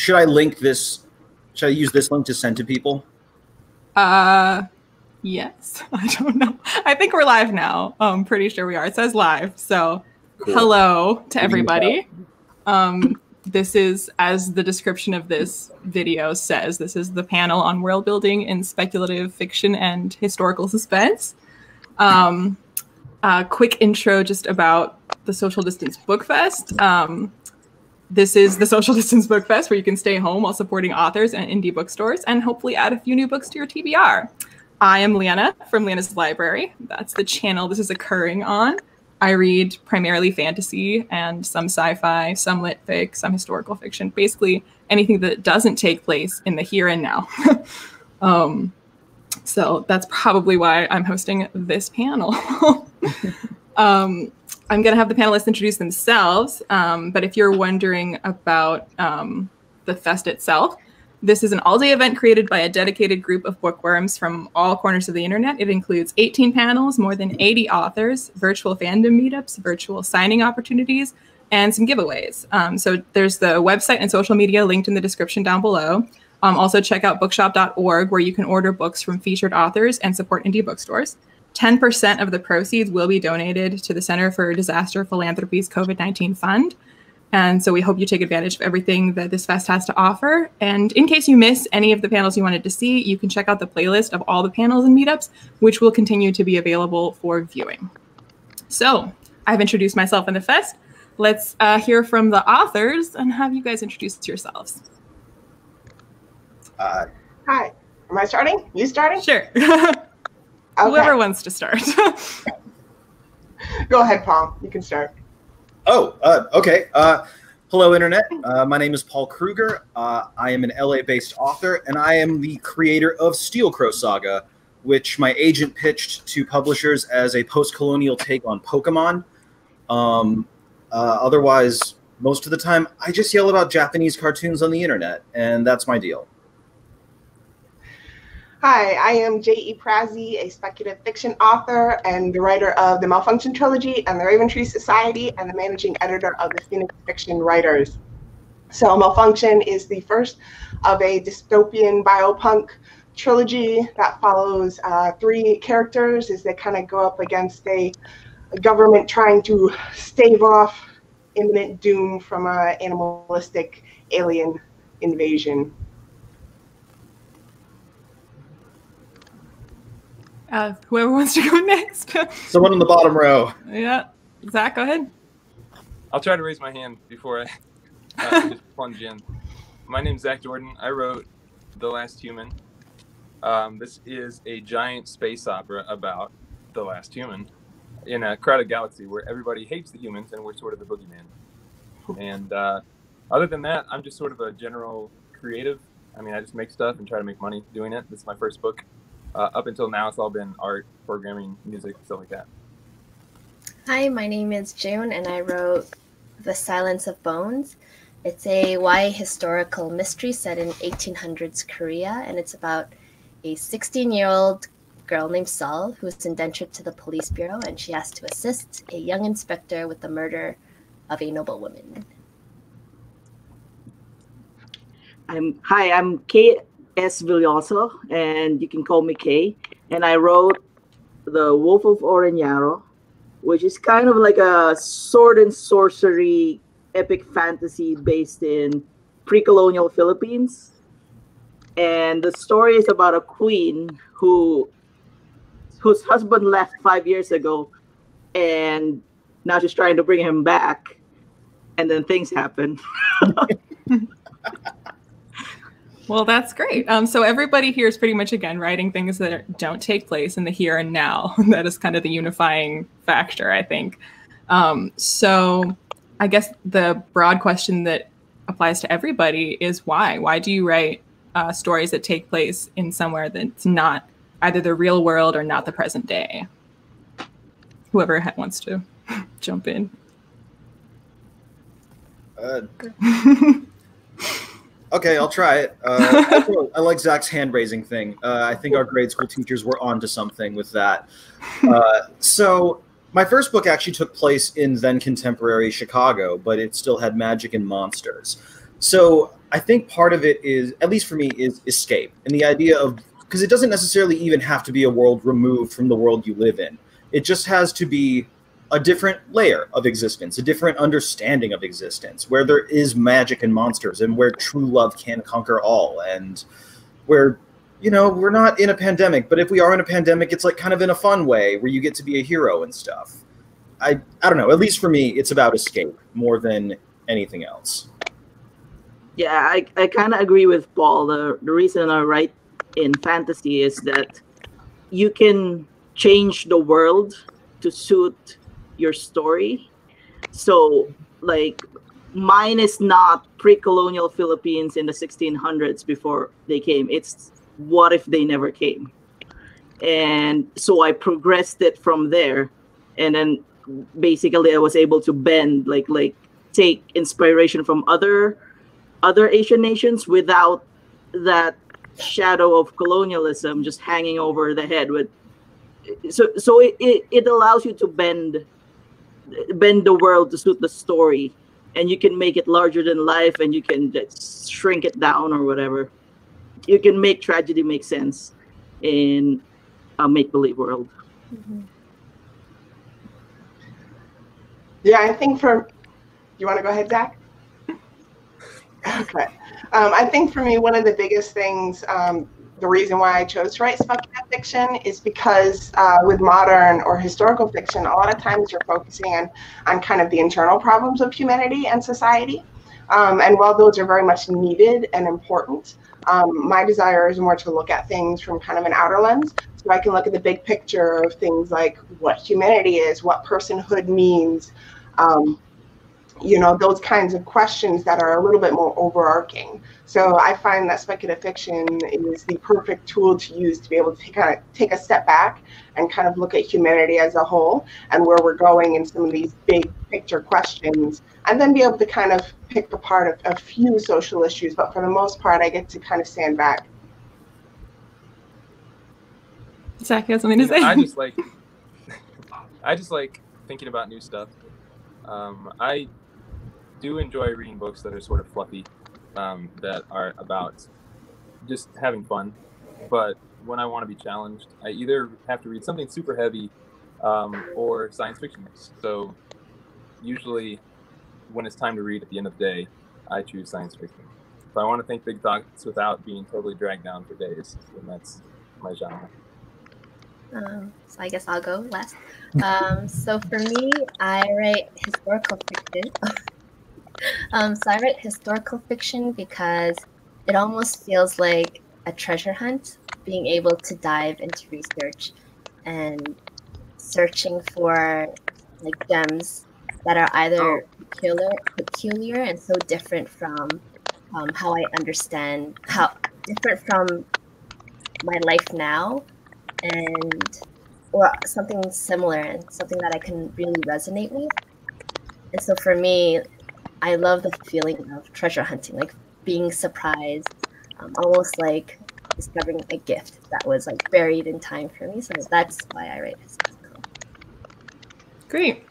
should I link this? Should I use this link to send to people? Yes. I don't know. I think we're live now. I'm pretty sure we are. It says live. So Cool. Hello to everybody. This is, as the description of this video says, this is the panel on world building in speculative fiction and historical suspense. Quick intro just about the Social Distance BookFest. This is the Social Distance BookFest where you can stay home while supporting authors and indie bookstores and hopefully add a few new books to your TBR. I am Leanna from Leanna's Library. That's the channel this is occurring on. I read primarily fantasy and some sci-fi, some lit fic, some historical fiction, basically anything that doesn't take place in the here and now. So that's probably why I'm hosting this panel. I'm going to have the panelists introduce themselves, but if you're wondering about the fest itself, this is an all-day event created by a dedicated group of bookworms from all corners of the internet. It includes 18 panels, more than 80 authors, virtual fandom meetups, virtual signing opportunities, and some giveaways. So there's the website and social media linked in the description down below. Also check out BookshopDotOrg, where you can order books from featured authors and support indie bookstores. 10% of the proceeds will be donated to the Center for Disaster Philanthropy's COVID-19 fund. And so we hope you take advantage of everything that this fest has to offer. And in case you miss any of the panels you wanted to see, you can check out the playlist of all the panels and meetups, which will continue to be available for viewing. So I've introduced myself in the fest. Let's hear from the authors and have you guys introduce yourselves. Hi. Am I starting? You starting? Sure. Okay. Whoever wants to start. Go ahead, Paul. You can start. Oh, okay. Hello, Internet. My name is Paul Krueger. I am an LA-based author, and I am the creator of Steel Crow Saga, which my agent pitched to publishers as a post-colonial take on Pokemon. Otherwise, most of the time, I just yell about Japanese cartoons on the Internet, and that's my deal. Hi, I am J.E. Purazzi, a speculative fiction author and the writer of the Malfunction Trilogy and the Raven Tree Society and the managing editor of the Phoenix Fiction Writers. So Malfunction is the first of a dystopian biopunk trilogy that follows 3 characters as they kind of go up against a government trying to stave off imminent doom from an animalistic alien invasion. Whoever wants to go next. Someone in the bottom row. Yeah. Zach, go ahead. I'll try to raise my hand before I just plunge in. My name's Zack Jordan. I wrote The Last Human. This is a giant space opera about the last human in a crowded galaxy where everybody hates the humans and we're sort of the boogeyman. And other than that, I'm just sort of a general creative. I mean, I just make stuff and try to make money doing it. This is my first book. Up until now, it's all been art, programming, music, stuff like that. Hi, my name is June, and I wrote The Silence of Bones. It's a YA historical mystery set in 1800s Korea, and it's about a 16-year-old girl named Sol who is indentured to the police bureau, and she has to assist a young inspector with the murder of a noblewoman. Hi, I'm Kate S. Villoso, and you can call me Kay. And I wrote The Wolf of Oren-Yaro, which is kind of like a sword and sorcery epic fantasy based in pre-colonial Philippines. And the story is about a queen whose husband left 5 years ago, and now she's trying to bring him back, and then things happen. Well, that's great. So everybody here is pretty much, again, writing things that don't take place in the here and now. That is kind of the unifying factor, I think. So I guess the broad question that applies to everybody is why? Why do you write stories that take place in somewhere that's not either the real world or not the present day? Whoever wants to jump in. Okay, I'll try it. I like Zach's hand-raising thing. I think our grade school teachers were onto something with that. So my first book actually took place in then-contemporary Chicago, but it still had magic and monsters. So I think part of it is, at least for me, is escape. And the idea of, because it doesn't necessarily even have to be a world removed from the world you live in. It just has to be a different layer of existence, a different understanding of existence, where there is magic and monsters, and where true love can conquer all, and where, you know, we're not in a pandemic, but if we are in a pandemic, it's like kind of in a fun way, where you get to be a hero and stuff. I don't know, at least for me, it's about escape more than anything else. Yeah, I kind of agree with Paul. The reason I write in fantasy is that you can change the world to suit your story. So, like, mine is not pre-colonial Philippines in the 1600s before they came. It's what if they never came? And so I progressed it from there. And then basically I was able to bend, like take inspiration from other Asian nations without that shadow of colonialism just hanging over the head. So it allows you to bend the world to suit the story, and you can make it larger than life, and you can just shrink it down or whatever. You can make tragedy make sense in a make-believe world. Mm-hmm. Yeah, I think you want to go ahead, Zack? Okay. I think for me, one of the biggest things, the reason why I chose to write speculative fiction is because with modern or historical fiction, a lot of times you're focusing on kind of the internal problems of humanity and society. And while those are very much needed and important, my desire is more to look at things from kind of an outer lens. So I can look at the big picture of things like what humanity is, what personhood means, you know, those kinds of questions that are a little bit more overarching. So I find that speculative fiction is the perfect tool to use to be able to kind of take a step back and kind of look at humanity as a whole and where we're going in some of these big picture questions, and then be able to kind of pick apart a few social issues. But for the most part, I get to kind of stand back. Zack, you have something to say? I just like thinking about new stuff. I do enjoy reading books that are sort of fluffy, that are about just having fun. But when I want to be challenged, I either have to read something super heavy or science fiction. So usually when it's time to read at the end of the day, I choose science fiction. If I want to think big thoughts without being totally dragged down for days, then that's my genre. So I guess I'll go last. So for me, I write historical fiction. So I write historical fiction because it almost feels like a treasure hunt, being able to dive into research and searching for like gems that are either peculiar and so different from how I understand, how different from my life now, or something similar and something that I can really resonate with. And so for me, I love the feeling of treasure hunting, like being surprised, almost like discovering a gift that was like buried in time for me. So that's why I write historical. Great.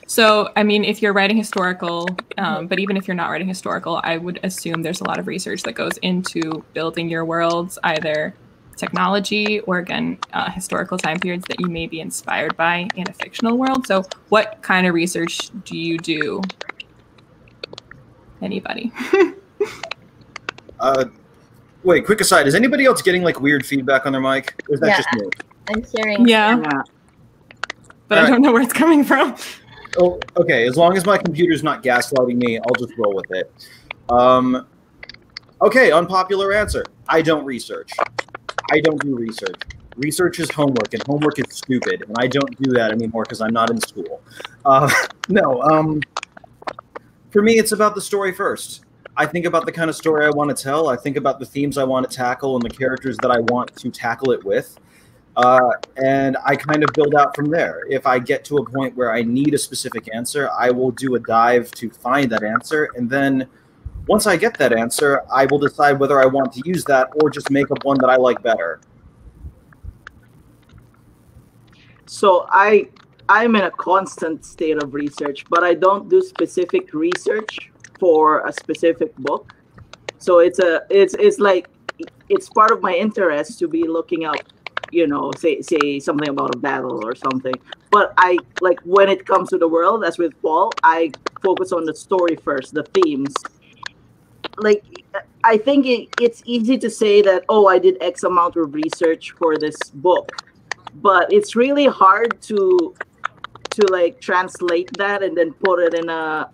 So, I mean, if you're writing historical, but even if you're not writing historical, I would assume there's a lot of research that goes into building your worlds, either technology or, again, historical time periods that you may be inspired by in a fictional world. So what kind of research do you do? Anybody? Wait, quick aside. Is anybody else getting like weird feedback on their mic? Or is that just me? I'm hearing. Yeah. But I don't know where it's coming from. Oh, okay. As long as my computer's not gaslighting me, I'll just roll with it. Okay, unpopular answer. I don't research. I don't do research. Research is homework, and homework is stupid, and I don't do that anymore because I'm not in school. For me, it's about the story first. I think about the kind of story I want to tell. I think about the themes I want to tackle and the characters that I want to tackle it with. And I kind of build out from there. If I get to a point where I need a specific answer, I will do a dive to find that answer. And then once I get that answer, I will decide whether I want to use that or just make up one that I like better. So I'm in a constant state of research, but I don't do specific research for a specific book. So it's like it's part of my interest to be looking up, you know, say something about a battle or something. But I like when it comes to the world, as with Paul, I focus on the story first, the themes. Like I think it's easy to say that, oh, I did X amount of research for this book, but it's really hard to like translate that and then put it in a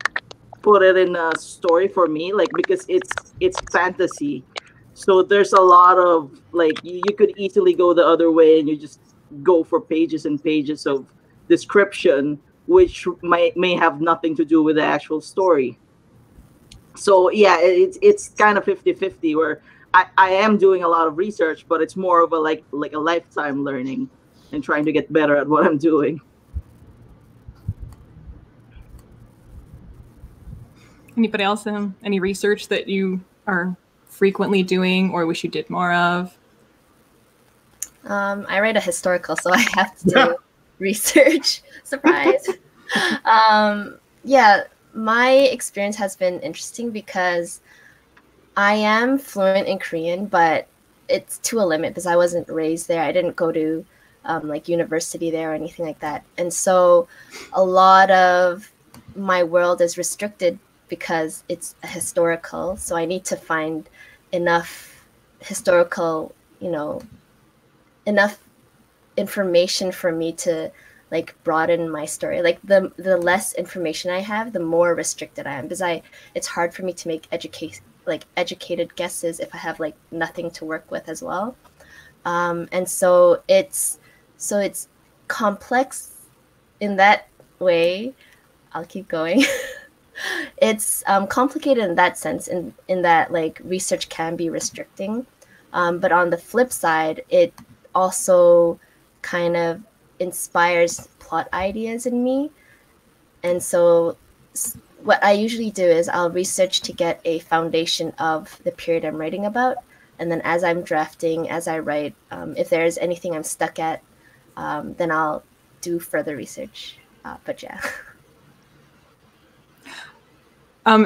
story for me, like, because it's fantasy. So there's a lot of like you could easily go the other way and you just go for pages and pages of description, which may have nothing to do with the actual story. So yeah, it's kind of 50-50 where I am doing a lot of research, but it's more of a like a lifetime learning and trying to get better at what I'm doing. Anybody else? Any research that you are frequently doing or wish you did more of? I write a historical, so I have to do research. Surprise. Yeah, my experience has been interesting because I am fluent in Korean, but it's to a limit because I wasn't raised there. I didn't go to like university there or anything like that. And so a lot of my world is restricted because it's a historical. So I need to find enough historical, you know, enough information for me to like broaden my story. Like the less information I have, the more restricted I am, because it's hard for me to make educated guesses if I have like nothing to work with as well. And so it's complex in that way. I'll keep going. It's complicated in that sense, in that like research can be restricting. But on the flip side, it also kind of inspires plot ideas in me. And so what I usually do is I'll research to get a foundation of the period I'm writing about. And then as I'm drafting, as I write, if there's anything I'm stuck at, then I'll do further research. But yeah.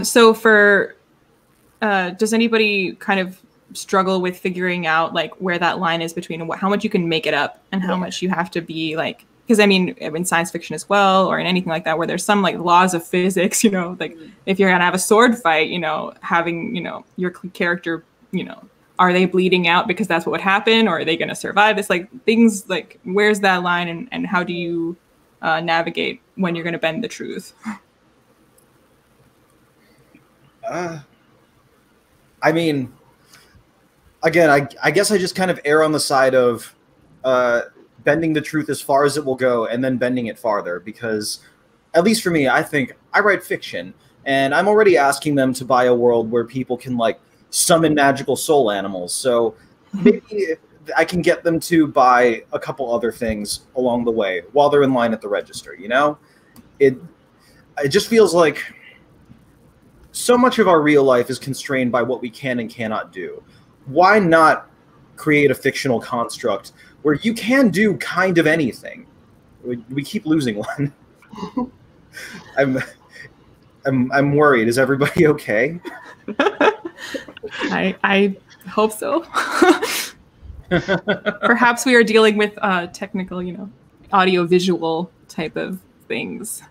So for, does anybody kind of struggle with figuring out like where that line is between how much you can make it up and how much you have to be like, because I mean, in science fiction as well, or in anything like that, where there's some like laws of physics, you know, like if you're going to have a sword fight, you know, having, you know, your character, you know, are they bleeding out because that's what would happen? Or are they going to survive this? Like things like, where's that line and how do you navigate when you're going to bend the truth? I mean, again, I guess I just kind of err on the side of bending the truth as far as it will go and then bending it farther, because at least for me, I think I write fiction and I'm already asking them to buy a world where people can like summon magical soul animals. So maybe I can get them to buy a couple other things along the way while they're in line at the register, you know? It just feels like so much of our real life is constrained by what we can and cannot do. Why not create a fictional construct where you can do kind of anything? We keep losing one. I'm worried. Is everybody okay? I hope so. Perhaps we are dealing with technical, you know, audio visual type of things.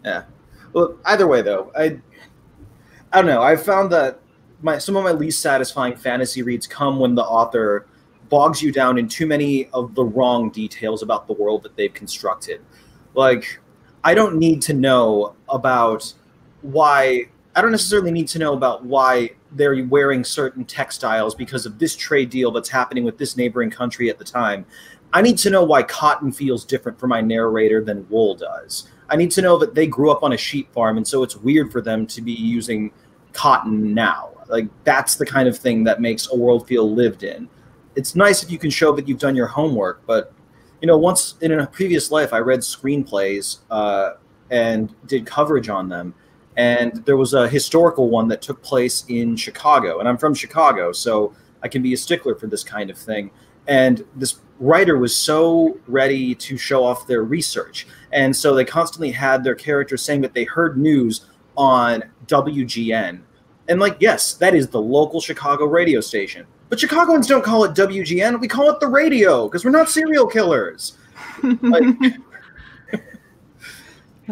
Yeah. Well, either way though, I don't know. I've found that some of my least satisfying fantasy reads come when the author bogs you down in too many of the wrong details about the world that they've constructed. Like, I don't need to know about why. I don't necessarily need to know about why they're wearing certain textiles because of this trade deal that's happening with this neighboring country at the time. I need to know why cotton feels different for my narrator than wool does. I need to know that they grew up on a sheep farm, and so it's weird for them to be using cotton now. Like, that's the kind of thing that makes a world feel lived in. It's nice if you can show that you've done your homework, but, you know, once in a previous life, I read screenplays and did coverage on them, and there was a historical one that took place in Chicago, and I'm from Chicago, so I can be a stickler for this kind of thing. And this writer was so ready to show off their research. And so they constantly had their characters saying that they heard news on WGN. And like, yes, that is the local Chicago radio station. But Chicagoans don't call it WGN. We call it the radio because we're not serial killers. Like,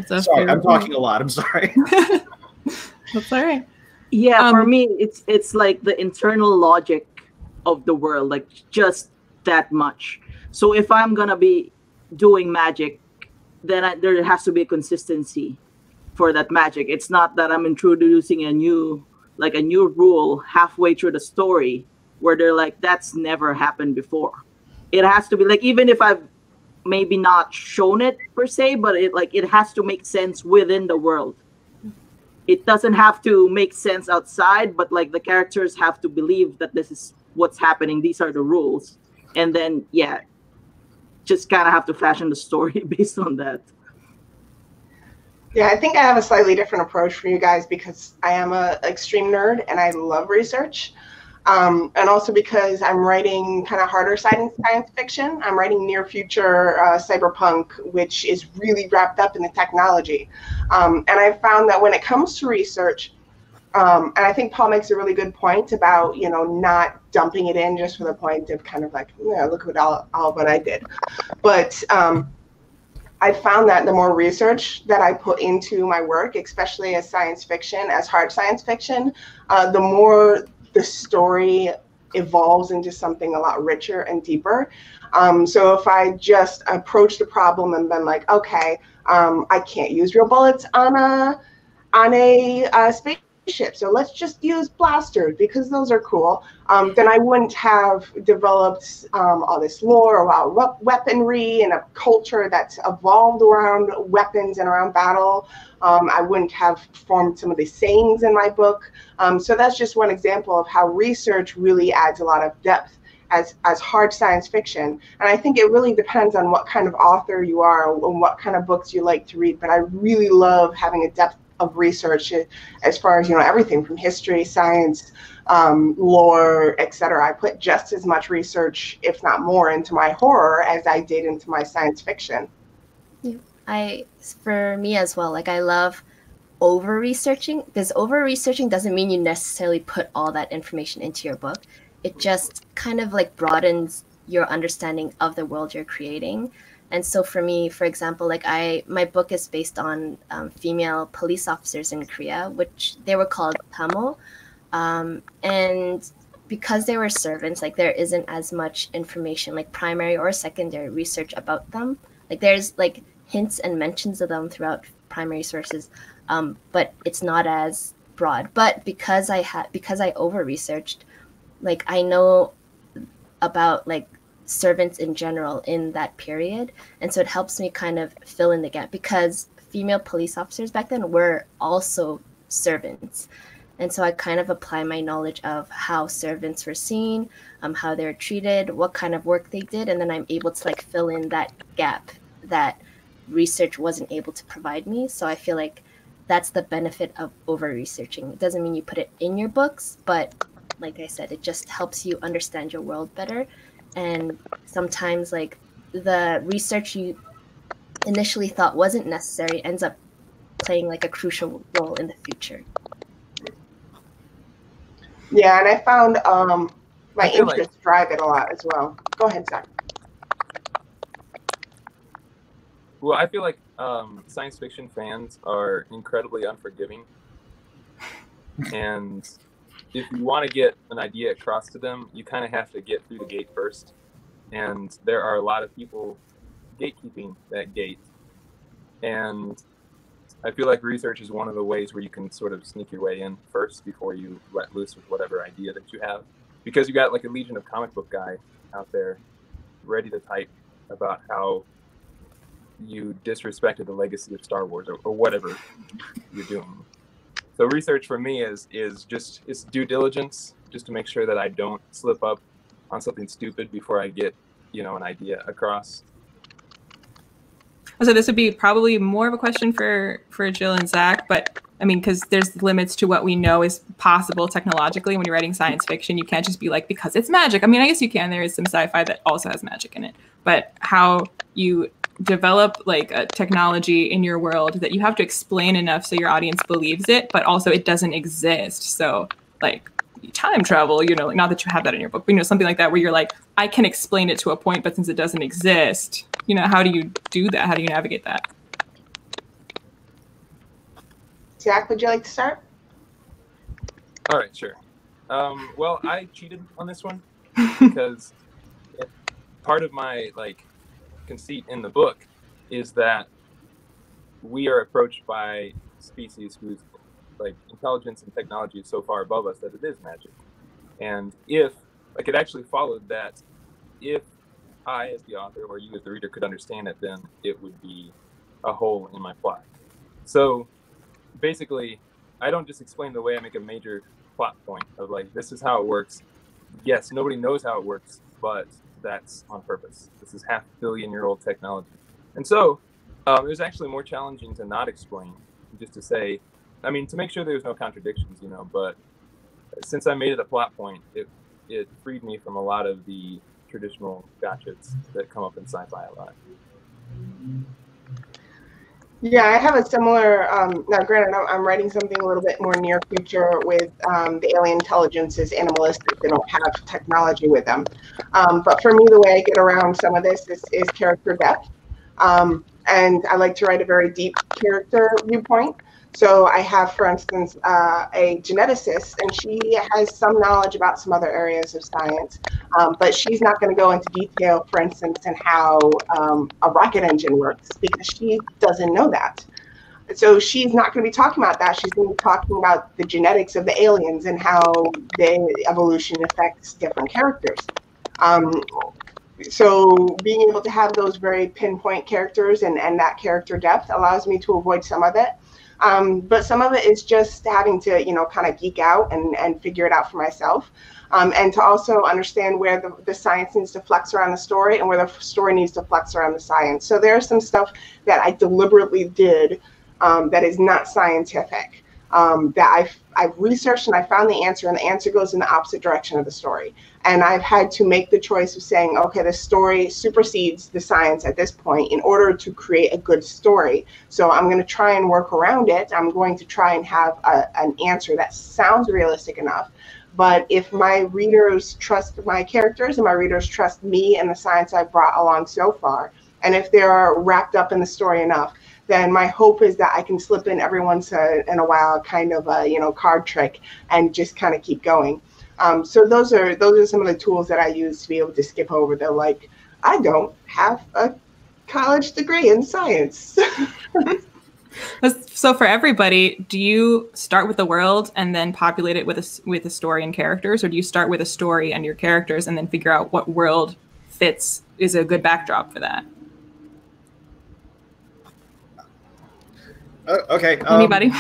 sorry, I'm talking a lot. I'm sorry. That's all right. Yeah, for me, it's like the internal logic of the world, like just that much. So if I'm gonna be doing magic, then there has to be a consistency for that magic. It's not that I'm introducing a new rule halfway through the story where they're like, that's never happened before. It has to be like, even if I've maybe not shown it per se, but it has to make sense within the world. It doesn't have to make sense outside, but like the characters have to believe that this is what's happening. These are the rules. And then, yeah, just kind of have to fashion the story based on that. Yeah, I think I have a slightly different approach from you guys because I am an extreme nerd and I love research. And also because I'm writing kind of harder science fiction. I'm writing near future cyberpunk, which is really wrapped up in the technology. And I found that when it comes to research, and I think Paul makes a really good point about, you know, not dumping it in just for the point of kind of like, yeah, look at all what I did. But I found that the more research that I put into my work, especially as science fiction, as hard science fiction, the more the story evolves into something a lot richer and deeper. So if I just approach the problem and been like, okay, I can't use real bullets on a spaceship, so let's just use blasters because those are cool, then I wouldn't have developed all this lore about weaponry and a culture that's evolved around weapons and around battle. I wouldn't have formed some of the sayings in my book. So that's just one example of how research really adds a lot of depth as hard science fiction. And I think it really depends on what kind of author you are and what kind of books you like to read. But I really love having a depth of research as far as, you know, everything from history, science, lore, etc. I put just as much research, if not more, into my horror as I did into my science fiction. Yeah. For me as well, like I love over-researching, because over-researching doesn't mean you necessarily put all that information into your book. It just kind of like broadens your understanding of the world you're creating. And so for me, for example, like my book is based on female police officers in Korea, which they were called Tamo. And because they were servants, like there isn't as much information, like primary or secondary research about them. Like there's like hints and mentions of them throughout primary sources, but it's not as broad. But because I over-researched, like I know about like servants in general in that period, and so it helps me kind of fill in the gap because female police officers back then were also servants, and so I kind of apply my knowledge of how servants were seen, how they're treated, what kind of work they did, and then I'm able to like fill in that gap that research wasn't able to provide me. So I feel like that's the benefit of over-researching. It doesn't mean you put it in your books, but like I said, it just helps you understand your world better. And sometimes like the research you initially thought wasn't necessary ends up playing like a crucial role in the future. Yeah, and I found my interests drive it a lot as well. Go ahead, Zack. Well, I feel like science fiction fans are incredibly unforgiving. And if you want to get an idea across to them, you kind of have to get through the gate first. And there are a lot of people gatekeeping that gate. And I feel like research is one of the ways where you can sort of sneak your way in first before you let loose with whatever idea that you have. Because you got like a legion of comic book guy out there ready to type about how you disrespected the legacy of Star Wars or whatever you're doing. So research for me is just it's due diligence, just to make sure that I don't slip up on something stupid before I get, you know, an idea across. So this would be probably more of a question for Jill and Zack, but I mean, because there's limits to what we know is possible technologically when you're writing science fiction. You can't just be like, because it's magic. I mean, I guess you can. There is some sci-fi that also has magic in it, but how you develop like a technology in your world that you have to explain enough so your audience believes it, but also it doesn't exist. So like time travel, you know, like, not that you have that in your book, but you know, something like that where you're like, I can explain it to a point, but since it doesn't exist, you know, how do you do that? How do you navigate that? Zack, would you like to start? All right, sure. Well, I cheated on this one because part of my like conceit in the book is that we are approached by species whose like intelligence and technology is so far above us that it is magic. And if like it actually followed that if I as the author or you as the reader could understand it, then it would be a hole in my plot. So basically, I don't just explain the way I make a major plot point of like, this is how it works. Yes, nobody knows how it works, but that's on purpose. This is 500 million-year-old technology. And so it was actually more challenging to not explain, just to say, I mean, to make sure there's no contradictions, you know, but since I made it a plot point, it freed me from a lot of the traditional gotchas that come up in sci-fi a lot. Yeah, I have a similar, now granted, I'm writing something a little bit more near future with the alien intelligence is animalistic. They don't have technology with them. But for me, the way I get around some of this is character depth. And I like to write a very deep character viewpoint. So I have, for instance, a geneticist, and she has some knowledge about some other areas of science, but she's not going to go into detail, for instance, in how a rocket engine works, because she doesn't know that. So she's not going to be talking about that. She's going to be talking about the genetics of the aliens and how the evolution affects different characters. So being able to have those very pinpoint characters and that character depth allows me to avoid some of it. But some of it is just having to, you know, kind of geek out and figure it out for myself. And to also understand where the science needs to flex around the story and where the story needs to flex around the science. So there's some stuff that I deliberately did that is not scientific, that I've researched and I found the answer, and the answer goes in the opposite direction of the story. And I've had to make the choice of saying, okay, the story supersedes the science at this point in order to create a good story. So I'm going to try and work around it. I'm going to try and have an answer that sounds realistic enough. But if my readers trust my characters and my readers trust me and the science I've brought along so far, and if they're wrapped up in the story enough, then my hope is that I can slip in every once in a while kind of a, you know, card trick and just kind of keep going. So those are some of the tools that I use to be able to skip over the, like, I don't have a college degree in science. So for everybody, do you start with the world and then populate it with a story and characters, or do you start with a story and your characters and then figure out what world fits is a good backdrop for that? Okay. Anybody?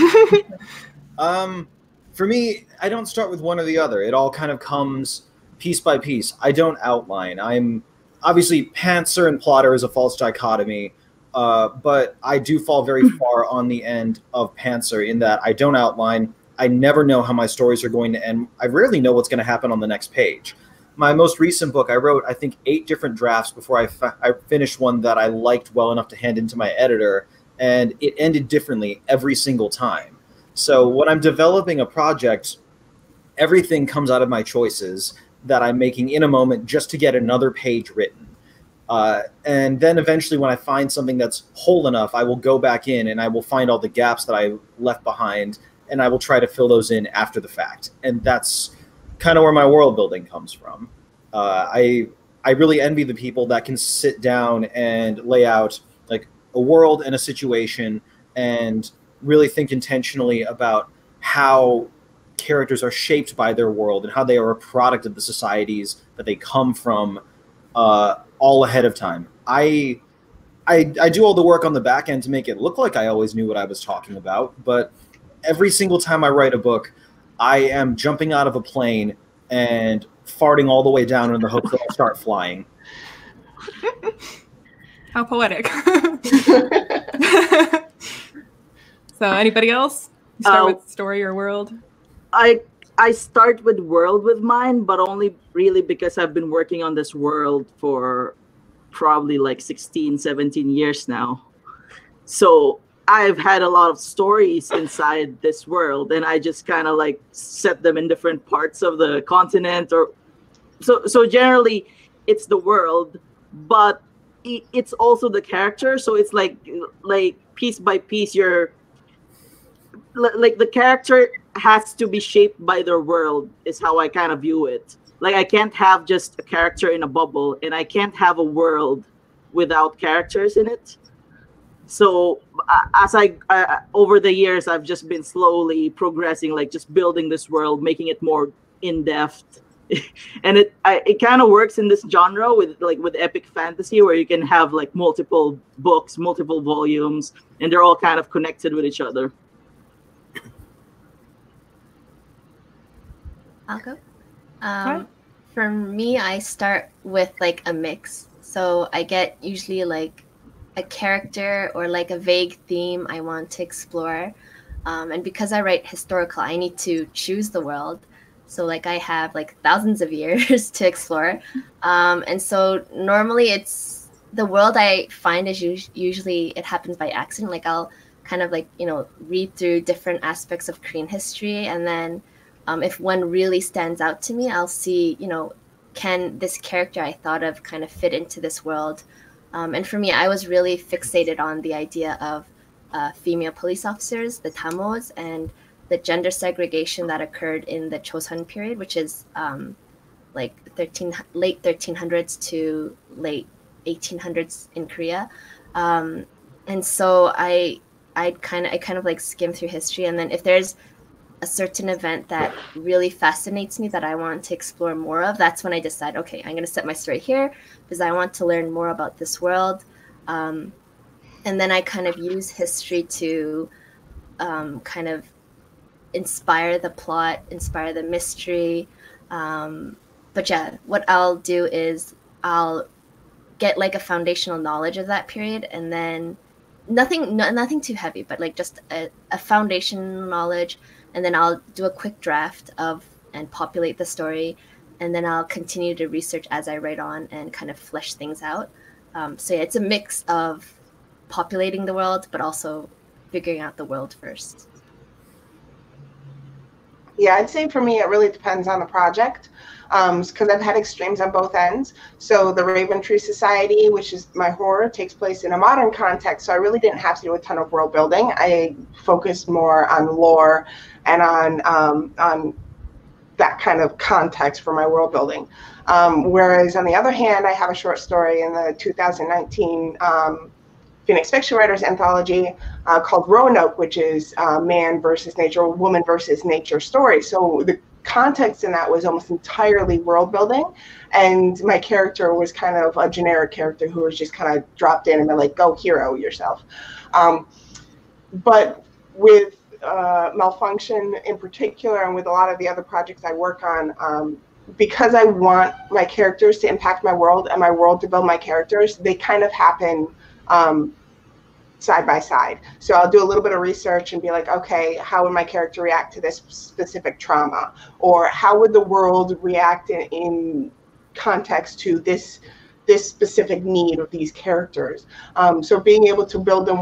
For me, I don't start with one or the other. It all kind of comes piece by piece. I don't outline. I'm obviously pantser and plotter is a false dichotomy, but I do fall very far on the end of pantser in that I don't outline. I never know how my stories are going to end. I rarely know what's going to happen on the next page. My most recent book, I wrote, I think, 8 different drafts before I finished one that I liked well enough to hand into my editor, and it ended differently every single time. So when I'm developing a project, everything comes out of my choices that I'm making in a moment just to get another page written. And then eventually when I find something that's whole enough, I will go back in and I will find all the gaps that I left behind, and I will try to fill those in after the fact. And that's kind of where my world building comes from. I really envy the people that can sit down and lay out like a world and a situation and really think intentionally about how characters are shaped by their world and how they are a product of the societies that they come from, all ahead of time. I do all the work on the back end to make it look like I always knew what I was talking about, but every single time I write a book, I am jumping out of a plane and farting all the way down in the hopes that I'll start flying. How poetic. So anybody else? You start with story or world? I start with world with mine, but only really because I've been working on this world for probably like 16, 17 years now. So I've had a lot of stories inside this world, and I just kind of like set them in different parts of the continent, or so generally it's the world, but it's also the character. So it's like piece by piece, you're like the character has to be shaped by their world, is how I kind of view it. Like I can't have just a character in a bubble, and I can't have a world without characters in it. So as I over the years, I've just been slowly progressing, like just building this world, making it more in depth, and it kind of works in this genre with epic fantasy, where you can have like multiple books, multiple volumes, and they're all kind of connected with each other. I'll go. For me, I start with like a mix. So I get usually like a character or like a vague theme I want to explore. And because I write historical, I need to choose the world. So like I have like thousands of years to explore. And so normally it's the world I find is usually it happens by accident. Like I'll kind of like, read through different aspects of Korean history. And then if one really stands out to me, I'll see, can this character I thought of kind of fit into this world? And for me, I was really fixated on the idea of female police officers, the tamos, and the gender segregation that occurred in the Chosun period, which is like late 1300s to late 1800s in Korea. And so I kind of like skim through history, and then if there's a certain event that really fascinates me that I want to explore more of, that's when I decide, okay, I'm going to set my story here because I want to learn more about this world. And then I kind of use history to kind of inspire the plot, inspire the mystery. But yeah, what I'll do is I'll get like a foundational knowledge of that period, and then nothing too heavy, but like just a foundational knowledge. And then I'll do a quick draft of and populate the story. And then I'll continue to research as I write on and kind of flesh things out. So yeah, it's a mix of populating the world, but also figuring out the world first. Yeah, I'd say for me, it really depends on the project, because I've had extremes on both ends. So the Raven Tree Society, which is my horror, takes place in a modern context, so I really didn't have to do a ton of world building. I focused more on lore and on that kind of context for my world building. Whereas on the other hand, I have a short story in the 2019 Phoenix Fiction Writers Anthology called Roanoke, which is man versus nature, woman versus nature story. So the context in that was almost entirely world building, and my character was kind of a generic character who was just kind of dropped in and been like, go hero yourself. But with Malfunction in particular, and with a lot of the other projects I work on, because I want my characters to impact my world and my world to build my characters, they kind of happen side by side. So I'll do a little bit of research and be like, okay, how would my character react to this specific trauma? Or how would the world react in context to this specific need of these characters? So being able to build the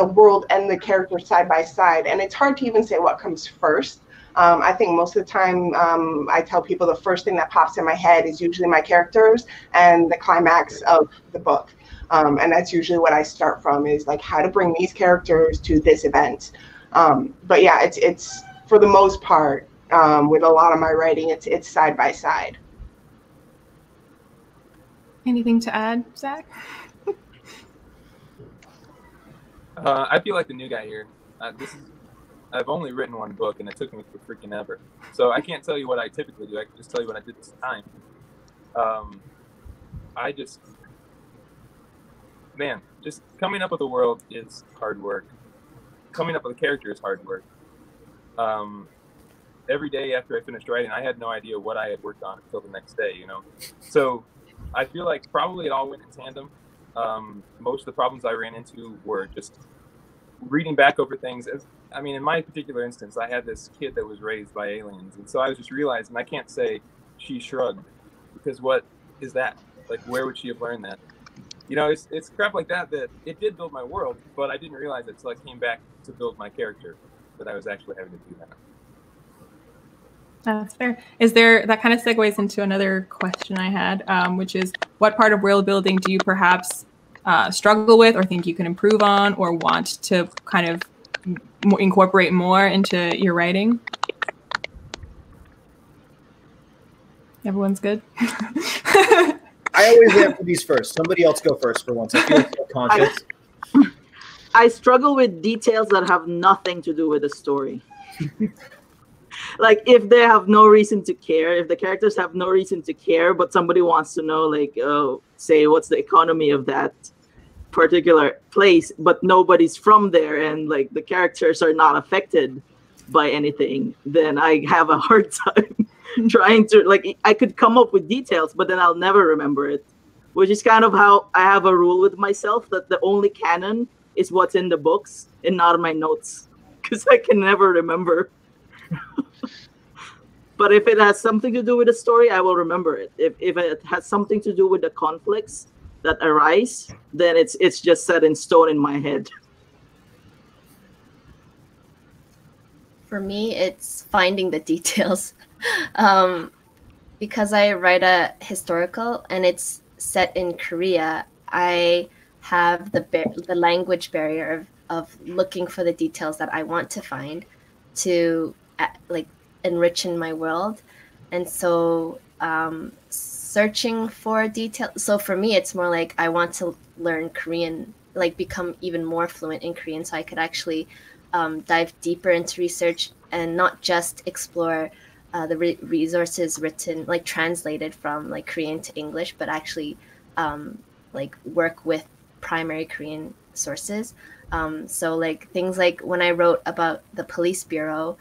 world and the characters side by side. And it's hard to even say what comes first. I think most of the time I tell people the first thing that pops in my head is usually my characters and the climax of the book. And that's usually what I start from, is like how to bring these characters to this event. But yeah, it's for the most part, with a lot of my writing, it's side by side. Anything to add, Zach? I feel like the new guy here. I've only written one book, and it took me for freaking ever. So I can't tell you what I typically do. I can just tell you what I did this time. Just coming up with a world is hard work. Coming up with a character is hard work. Every day after I finished writing, I had no idea what I had worked on until the next day, So I feel like probably it all went in tandem. Most of the problems I ran into were just reading back over things. In my particular instance, I had this kid that was raised by aliens. And so I was just realizing I can't say she shrugged, because what is that? Like, where would she have learned that? you know, it's crap like that it did build my world, but I didn't realize it until I came back to build my character that I was actually having to do that. That's fair. Is there, that kind of segues into another question I had, which is, what part of world building do you perhaps struggle with, or think you can improve on, or want to kind of incorporate more into your writing? Everyone's good? I always answer these first. Somebody else go first for once. I feel so conscious. I struggle with details that have nothing to do with the story. Like, if they have no reason to care, if the characters have no reason to care, but somebody wants to know, like, say, what's the economy of that particular place, but nobody's from there, and like the characters are not affected by anything, then I have a hard time trying to, like, I could come up with details, but then I'll never remember it, which is kind of how I have a rule with myself, that the only canon is what's in the books and not my notes, because I can never remember. But if it has something to do with the story, I will remember it. If it has something to do with the conflicts that arise, then it's just set in stone in my head. For me, it's finding the details. Because I write a historical and it's set in Korea, I have the language barrier of looking for the details that I want to find to like enrich in my world. And so searching for detail. So for me, it's more like I want to learn Korean, like become even more fluent in Korean, so I could actually dive deeper into research and not just explore the resources written, like translated from like Korean to English, but actually like work with primary Korean sources. So like things like when I wrote about the police bureau,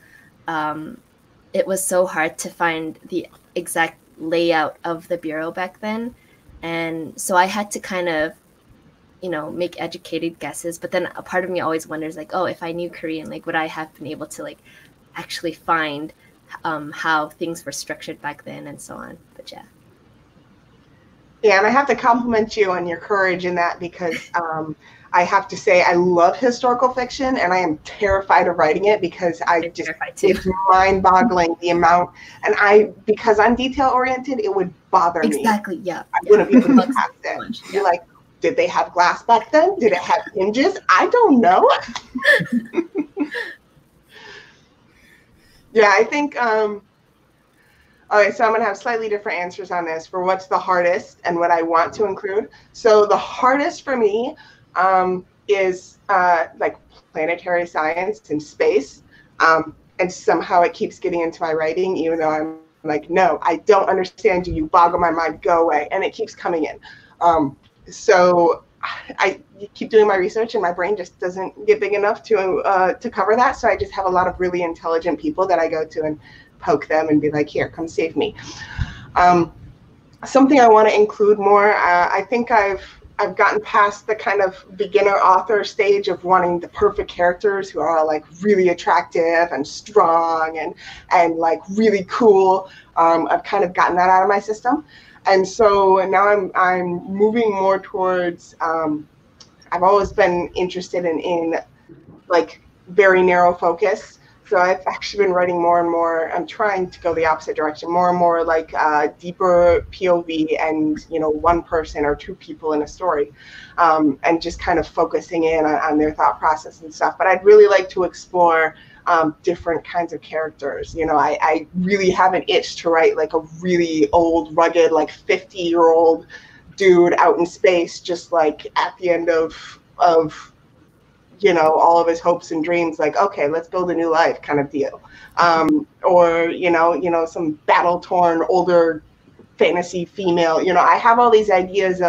it was so hard to find the exact layout of the bureau back then. And so I had to kind of, you know, make educated guesses. But then a part of me always wonders, like, oh, if I knew Korean, like, would I have been able to like actually find how things were structured back then and so on. But yeah. Yeah, and I have to compliment you on your courage in that, because I have to say I love historical fiction, and I am terrified of writing it because it's mind-boggling the amount, and because I'm detail-oriented, it would bother me. Exactly, yeah. I wouldn't be able to get past it. You're like, did they have glass back then? Did it have hinges? I don't know. Yeah, I think, okay, so I'm gonna have slightly different answers on this for what's the hardest and what I want to include. So the hardest for me is like planetary science and space. And somehow it keeps getting into my writing, even though I'm like, no, I don't understand you, you boggle my mind, go away. And it keeps coming in. So I keep doing my research and my brain just doesn't get big enough to cover that. So I just have a lot of really intelligent people that I go to and poke them and be like, here, come save me. Something I want to include more, I think I've gotten past the kind of beginner author stage of wanting the perfect characters who are like really attractive and strong and like really cool. I've kind of gotten that out of my system. And so now I'm moving more towards, I've always been interested in like very narrow focus. So I've actually been writing more and more. I'm trying to go the opposite direction, more and more like deeper POV and, you know, one person or two people in a story, and just kind of focusing in on their thought process and stuff. But I'd really like to explore different kinds of characters. You know, I really have an itch to write like a really old, rugged, like 50-year-old dude out in space, just like at the end of you know, all of his hopes and dreams, like, okay, let's build a new life kind of deal. Or, you know, some battle-torn, older fantasy female. You know, I have all these ideas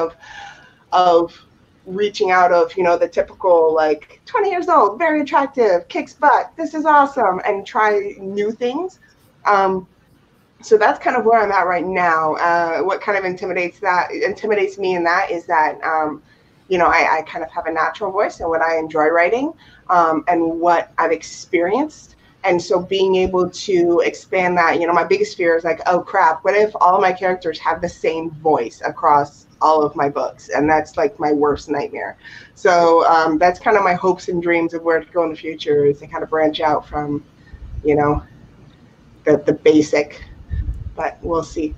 of reaching out of, you know, the typical, like, 20 years old, very attractive, kicks butt, this is awesome, and try new things. So that's kind of where I'm at right now. What kind of intimidates me in that is that, you know, I kind of have a natural voice and what I enjoy writing, and what I've experienced And so being able to expand that, you know, my biggest fear is like, oh crap, what if all my characters have the same voice across all of my books? And that's like my worst nightmare. So that's kind of my hopes and dreams of where to go in the future, is to kind of branch out from, you know, the basic, but we'll see.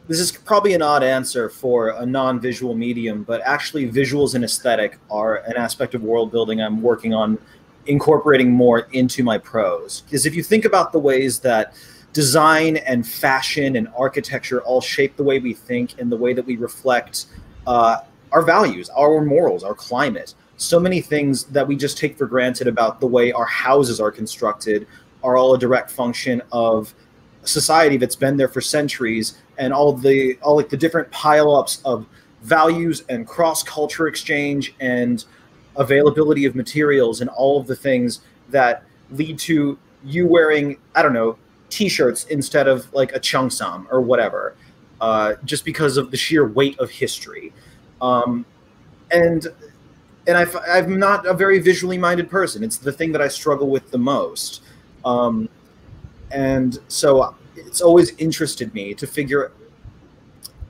This is probably an odd answer for a non-visual medium, but actually visuals and aesthetic are an aspect of world building I'm working on incorporating more into my prose. Because if you think about the ways that design and fashion and architecture all shape the way we think and the way that we reflect our values, our morals, our climate, so many things that we just take for granted about the way our houses are constructed are all a direct function of society that's been there for centuries, and all like the different pile-ups of values and cross-culture exchange and availability of materials and all of the things that lead to you wearing, I don't know, t-shirts instead of like a cheongsam or whatever, just because of the sheer weight of history. And I'm not a very visually minded person. It's the thing that I struggle with the most. And so it's always interested me to figure.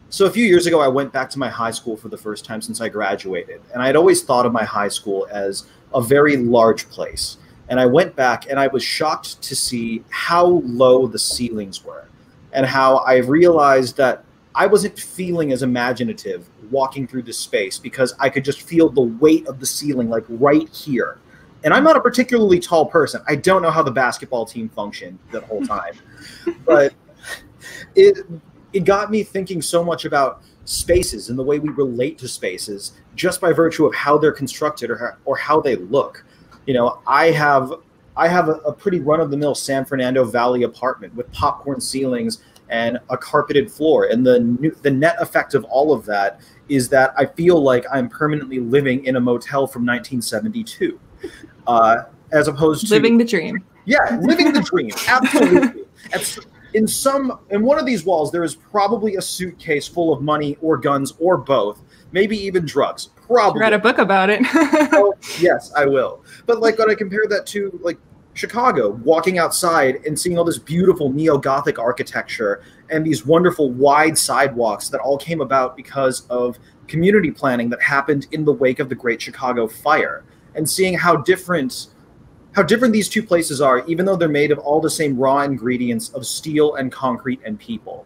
So a few years ago, I went back to my high school for the first time since I graduated. And I'd always thought of my high school as a very large place. And I went back and I was shocked to see how low the ceilings were, and how I realized that I wasn't feeling as imaginative walking through this space because I could just feel the weight of the ceiling like right here. And I'm not a particularly tall person. I don't know how the basketball team functioned the whole time. But it got me thinking so much about spaces and the way we relate to spaces just by virtue of how they're constructed or how they look. You know, I have a pretty run-of-the-mill San Fernando Valley apartment with popcorn ceilings and a carpeted floor. And the net effect of all of that is that I feel like I'm permanently living in a motel from 1972. As opposed to living the dream. Yeah, living the dream. Absolutely. In one of these walls, there is probably a suitcase full of money or guns or both, maybe even drugs. Probably. Write a book about it. Oh, yes, I will. But like when I compare that to like Chicago, walking outside and seeing all this beautiful neo-Gothic architecture and these wonderful wide sidewalks that all came about because of community planning that happened in the wake of the Great Chicago Fire, and seeing how different these two places are, even though they're made of all the same raw ingredients of steel and concrete and people.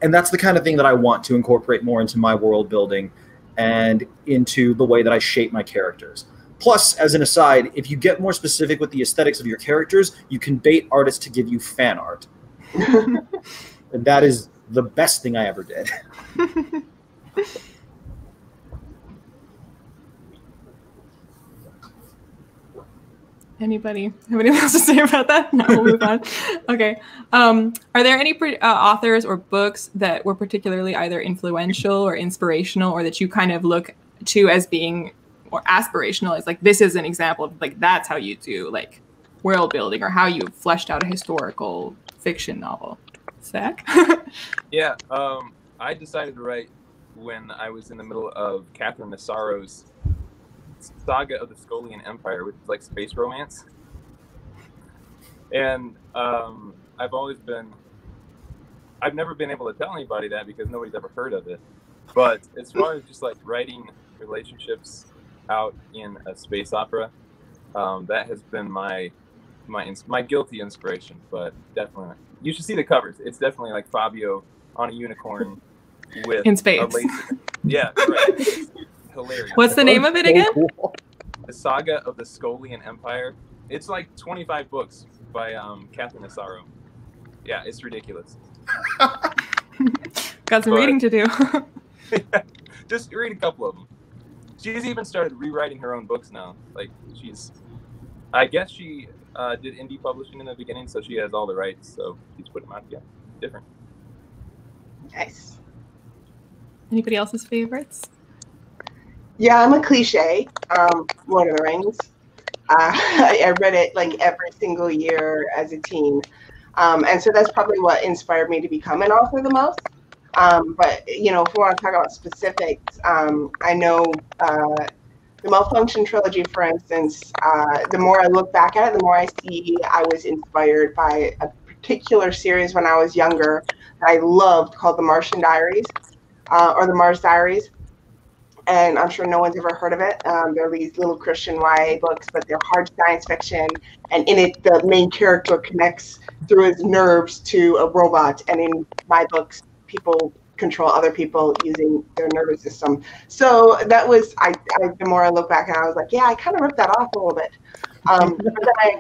And that's the kind of thing that I want to incorporate more into my world building and into the way that I shape my characters. Plus, as an aside, if you get more specific with the aesthetics of your characters, you can bait artists to give you fan art. And that is the best thing I ever did. Anybody else to say about that? No, we'll move on. Okay. Are there any authors or books that were particularly either influential or inspirational, or that you kind of look to as being or aspirational, as like, this is an example of like, that's how you do like world building, or how you fleshed out a historical fiction novel? Zack? Yeah. I decided to write when I was in the middle of Catherine Massaro's Saga of the Skolian Empire, which is like space romance. And I've never been able to tell anybody that because nobody's ever heard of it. But as far as just like writing relationships out in a space opera, that has been my guilty inspiration. But definitely, you should see the covers. It's definitely like Fabio on a unicorn with in space. A laser. Yeah, right. It's hilarious. What's the name of it again? The Saga of the Skolian Empire. It's like 25 books by Catherine Massaro. Yeah, it's ridiculous. Got some reading to do. Just read a couple of them. She's even started rewriting her own books now. Like I guess she did indie publishing in the beginning, so she has all the rights. So she's putting them out again. Different. Nice. Anybody else's favorites? Yeah, I'm a cliche. Lord of the Rings. I read it like every single year as a teen. And so that's probably what inspired me to become an author the most. But, you know, if we want to talk about specifics, I know the Malfunction Trilogy, for instance, the more I look back at it, the more I see I was inspired by a particular series when I was younger that I loved called The Martian Diaries, or The Mars Diaries. And I'm sure no one's ever heard of it. They're these little Christian YA books, but they're hard science fiction. And in it, the main character connects through his nerves to a robot. And in my books, people control other people using their nervous system. So that was, the more I look back, and I was like, yeah, I kind of ripped that off a little bit. But then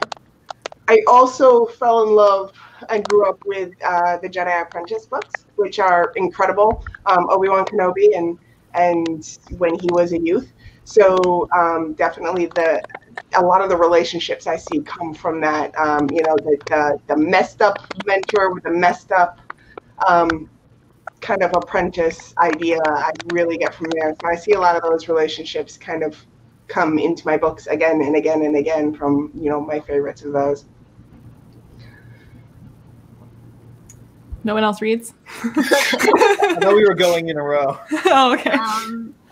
I also fell in love and grew up with the Jedi Apprentice books, which are incredible. Obi-Wan Kenobi and when he was a youth. So definitely a lot of the relationships I see come from that, the messed up mentor with a messed up kind of apprentice idea I really get from there. So I see a lot of those relationships kind of come into my books again and again and again from, my favorites of those. No one else reads? I thought we were going in a row. Oh, okay.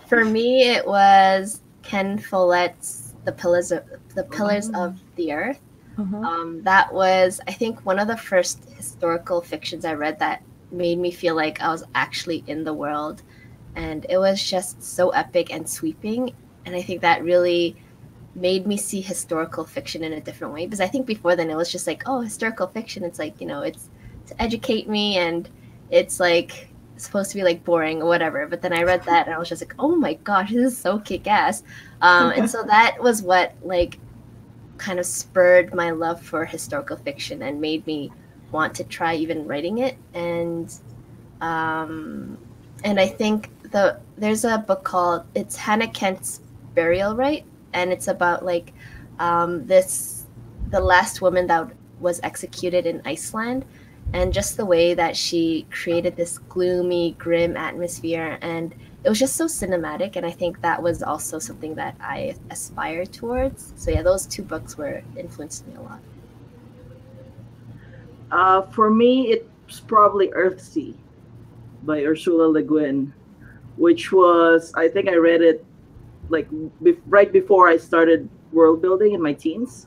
For me, it was Ken Follett's The Pillars of the Earth. That was, I think, one of the first historical fictions I read that made me feel like I was actually in the world. And it was just so epic and sweeping. And I think that really made me see historical fiction in a different way. Because I think before then it was just like, oh, historical fiction. It's like, it's to educate me, and it's like supposed to be like boring or whatever. But then I read that and I was just like, oh my gosh, this is so kick-ass. And so that was what like kind of spurred my love for historical fiction and made me want to try even writing it. And I think there's a book called, it's Hannah Kent's Burial Rite, and it's about like the last woman that was executed in Iceland, and just the way that she created this gloomy, grim atmosphere, and it was just so cinematic. And I think that was also something that I aspired towards. So yeah, those two books influenced me a lot. For me, it's probably Earthsea by Ursula Le Guin, which was, I think I read it like right before I started world building in my teens.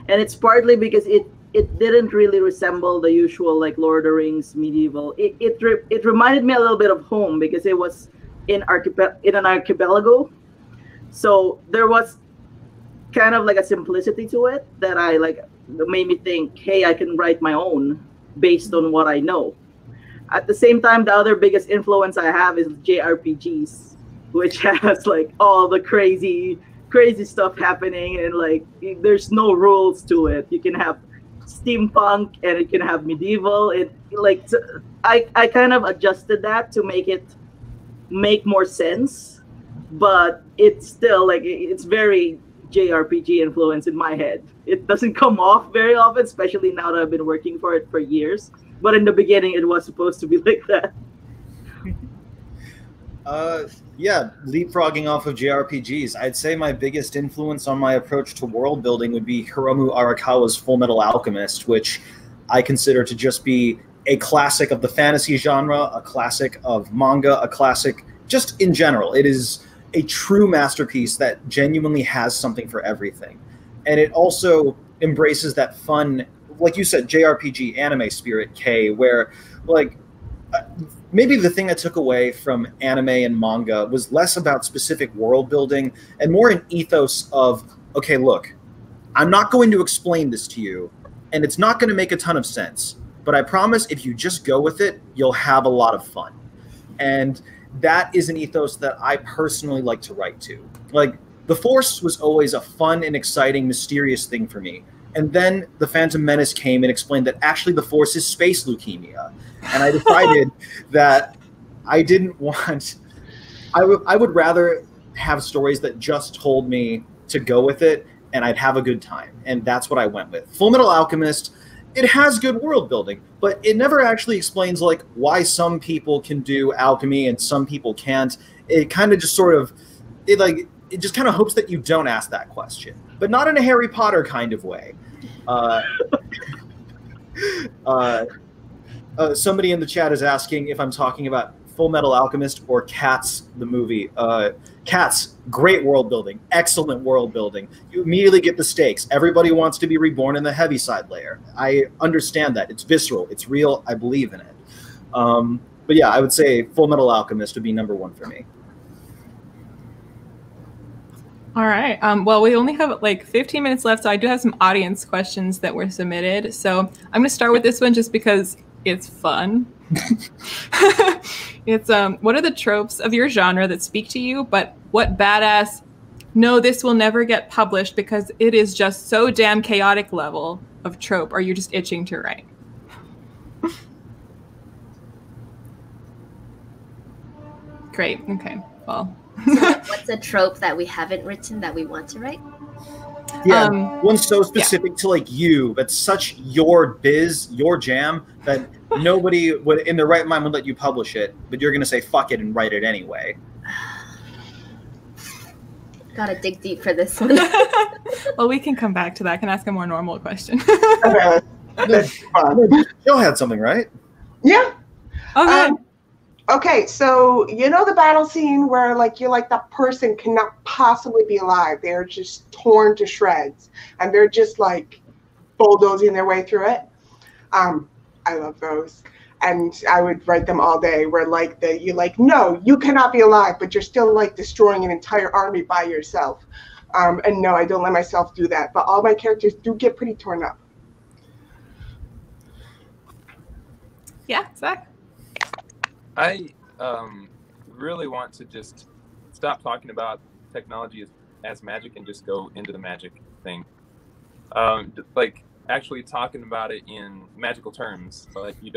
And it's partly because it didn't really resemble the usual like Lord of the Rings medieval. It reminded me a little bit of home because it was in an archipelago. So there was kind of like a simplicity to it that made me think, hey, I can write my own based on what I know. At the same time, the other biggest influence I have is JRPGs, which has like all the crazy stuff happening, and like there's no rules to it. You can have steampunk and it can have medieval. I kind of adjusted that to make it make more sense, but it's still like it's very JRPG influence in my head. It doesn't come off very often, especially now that I've been working for it for years. But in the beginning, it was supposed to be like that. Yeah, leapfrogging off of JRPGs, I'd say my biggest influence on my approach to world building would be Hiromu Arakawa's Full Metal Alchemist, which I consider to just be a classic of the fantasy genre, a classic of manga, a classic just in general. It is a true masterpiece that genuinely has something for everything. And it also embraces that fun, like you said, JRPG anime spirit, K, where like maybe the thing I took away from anime and manga was less about specific world building and more an ethos of, okay, look, I'm not going to explain this to you, and it's not going to make a ton of sense, but I promise if you just go with it, you'll have a lot of fun. And that is an ethos that I personally like to write to. Like, the Force was always a fun and exciting, mysterious thing for me. And then the Phantom Menace came and explained that actually the Force is space leukemia. And I decided that I didn't want... I would rather have stories that just told me to go with it, and I'd have a good time. And that's what I went with. Full Metal Alchemist, it has good world building, but it never actually explains like why some people can do alchemy and some people can't. It kind of just sort of... It just kind of hopes that you don't ask that question, but not in a Harry Potter kind of way. Somebody in the chat is asking if I'm talking about Full Metal Alchemist or Cats, the movie. Cats, great world building, excellent world building. You immediately get the stakes. Everybody wants to be reborn in the Heaviside layer. I understand that. It's visceral. It's real. I believe in it. But yeah, I would say Full Metal Alchemist would be #1 for me. All right. Well, we only have like 15 minutes left, so I do have some audience questions that were submitted. So I'm going to start with this one just because it's fun. It's what are the tropes of your genre that speak to you, but what badass, no, this will never get published because it is just so damn chaotic level of trope are you just itching to write? Great. Okay. Well. So what's a trope that we haven't written that we want to write? Yeah, one's so specific to like you, that's such your biz, your jam, that nobody would in their right mind would let you publish it, but you're gonna say fuck it and write it anyway. Gotta dig deep for this one. Well, we can come back to that. I can ask a more normal question. Okay, that's fun. Jill had something, right? Yeah. Okay. Okay, so you know the battle scene where like you're like that person cannot possibly be alive. They're just torn to shreds, and they're just like bulldozing their way through it. I love those, and I would write them all day. Where like you're like, no, you cannot be alive, but you're still like destroying an entire army by yourself. And no, I don't let myself do that. But all my characters do get pretty torn up. Yeah, Zach. I really want to just stop talking about technology as magic and just go into the magic thing. Like actually talking about it in magical terms. So like you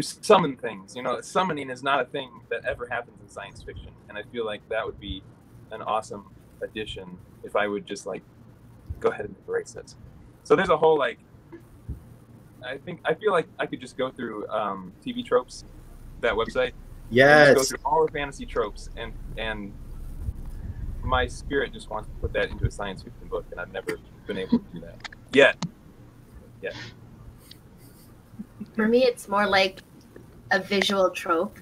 summon things. You know, summoning is not a thing that ever happens in science fiction, and I feel like that would be an awesome addition if I would just like go ahead and embrace it. So there's a whole like. I feel like I could just go through TV tropes, that website. Yes. And just go through all the fantasy tropes, and my spirit just wants to put that into a science fiction book, and I've never been able to do that yet. For me, it's more like a visual trope.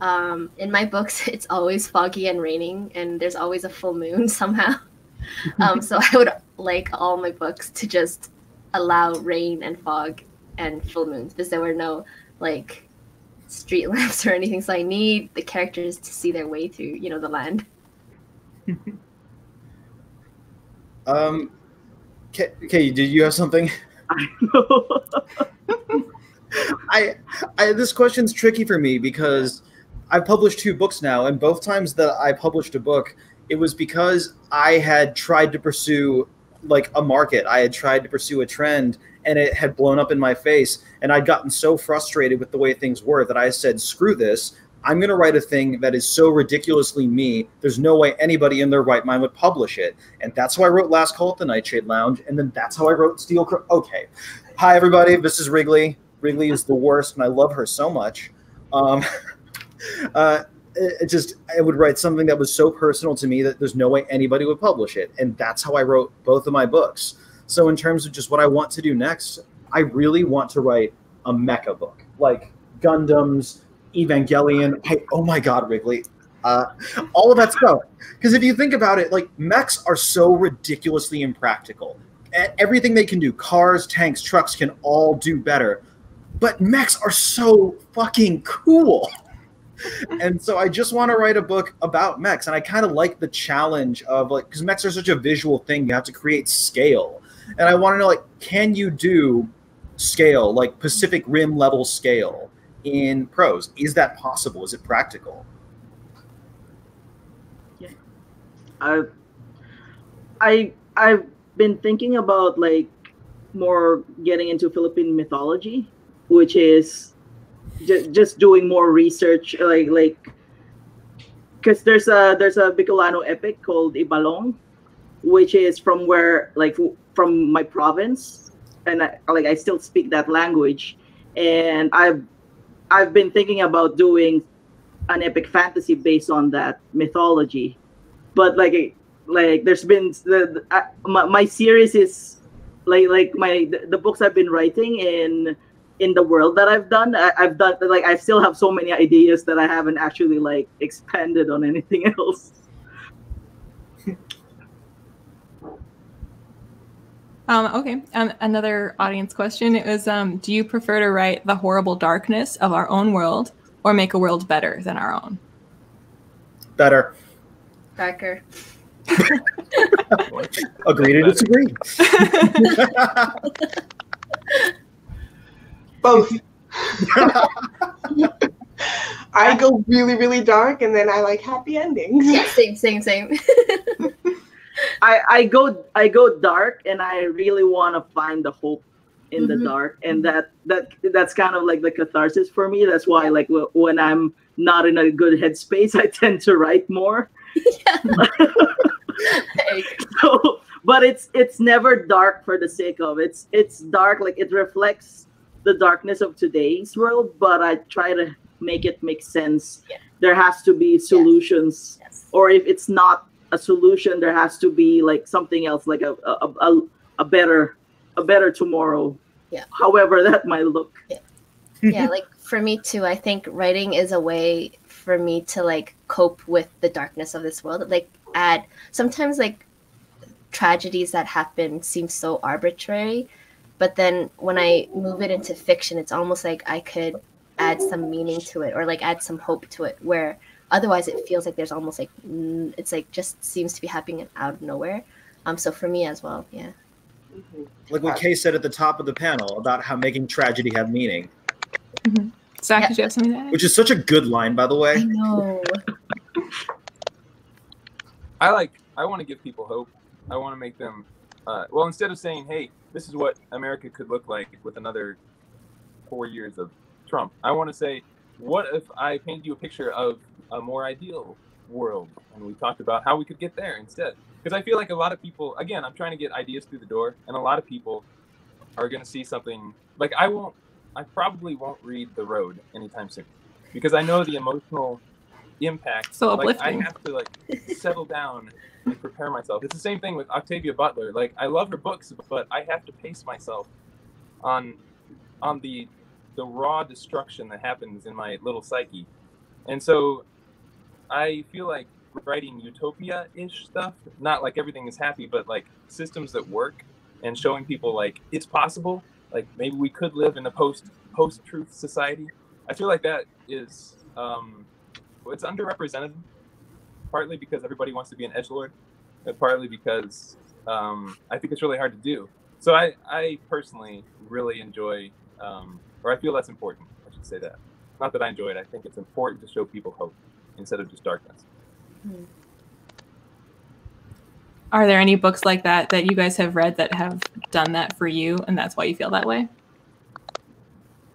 In my books, it's always foggy and raining, and there's always a full moon somehow. So I would like all my books to just allow rain and fog and full moons, because there were no like street lamps or anything. So I need the characters to see their way through, you know, the land. Okay, did you have something? I this question's tricky for me because I've published 2 books now, and both times that I published a book, it was because I had tried to pursue like a market. I had tried to pursue a trend, and it had blown up in my face, and I'd gotten so frustrated with the way things were that I said, screw this. I'm going to write a thing that is so ridiculously me, there's no way anybody in their right mind would publish it. And that's how I wrote Last Call at the Nightshade Lounge, and then that's how I wrote Steel Crow. Okay. Hi, everybody. This is Wrigley. Wrigley is the worst, and I love her so much. I would write something that was so personal to me that there's no way anybody would publish it. And that's how I wrote both of my books. So in terms of just what I want to do next, I really want to write a mecha book, like Gundams, Evangelion. Oh my God, Wrigley. All of that stuff. Because if you think about it, like mechs are so ridiculously impractical. Everything they can do, cars, tanks, trucks can all do better. But mechs are so fucking cool. And so I just want to write a book about mechs, and I kind of like the challenge of like, because mechs are such a visual thing, you have to create scale, and I want to know, like, can you do scale, like Pacific Rim level scale in prose? Is that possible? Is it practical? Yeah, I've been thinking about like more getting into Philippine mythology, which is just doing more research, like because there's a Bicolano epic called Ibalong, which is from my province, and I still speak that language, and I've been thinking about doing an epic fantasy based on that mythology, but like there's been my series is like the books I've been writing in in the world that I've done. I've done, like, I still have so many ideas that I haven't actually like expanded on anything else. Okay, another audience question. It was, do you prefer to write the horrible darkness of our own world or make a world better than our own? Better. Darker. Agree to disagree. Both. I go really, really dark, and then I like happy endings. Yeah, same. I go dark, and I really want to find the hope in the dark, and that's kind of like the catharsis for me. That's why, like, when I'm not in a good headspace, I tend to write more. Yeah. So, but it's never dark for the sake of it's dark, like it reflects the darkness of today's world, but I try to make it make sense. Yeah. There has to be solutions, Yes. or if it's not a solution, there has to be like something else, like a better tomorrow. Yeah. However that might look. Yeah. Yeah, like for me too, I think writing is a way for me to like cope with the darkness of this world. Like sometimes like tragedies that happen seem so arbitrary, but then when I move it into fiction, it's almost like I could add some meaning to it, or like add some hope to it, where otherwise it feels like there's almost like it's like just seems to be happening out of nowhere. So for me as well, yeah. Like what Kay said at the top of the panel about how making tragedy have meaning. Zach, did you have something to add? Which is such a good line, by the way. I know. I want to give people hope. I want to make them, well, instead of saying, hey, this is what America could look like with another 4 years of Trump, I want to say, what if I painted you a picture of a more ideal world? And we talked about how we could get there instead. Because I feel like a lot of people, again, I'm trying to get ideas through the door, and a lot of people are going to see something, like I probably won't read The Road anytime soon, because I know the emotional impact. So like, uplifting. I have to like settle down and prepare myself. It's the same thing with Octavia Butler. Like, I love her books, but I have to pace myself on the raw destruction that happens in my little psyche. And so I feel like writing utopia-ish stuff, not like everything is happy, but like systems that work, and showing people like it's possible. Like maybe we could live in a post-truth society. I feel like that is it's underrepresented, partly because everybody wants to be an edgelord, and partly because I think it's really hard to do. So I personally really enjoy, or I feel that's important. I should say that. Not that I enjoy it. I think it's important to show people hope instead of just darkness. Are there any books like that that you guys have read that have done that for you, and that's why you feel that way?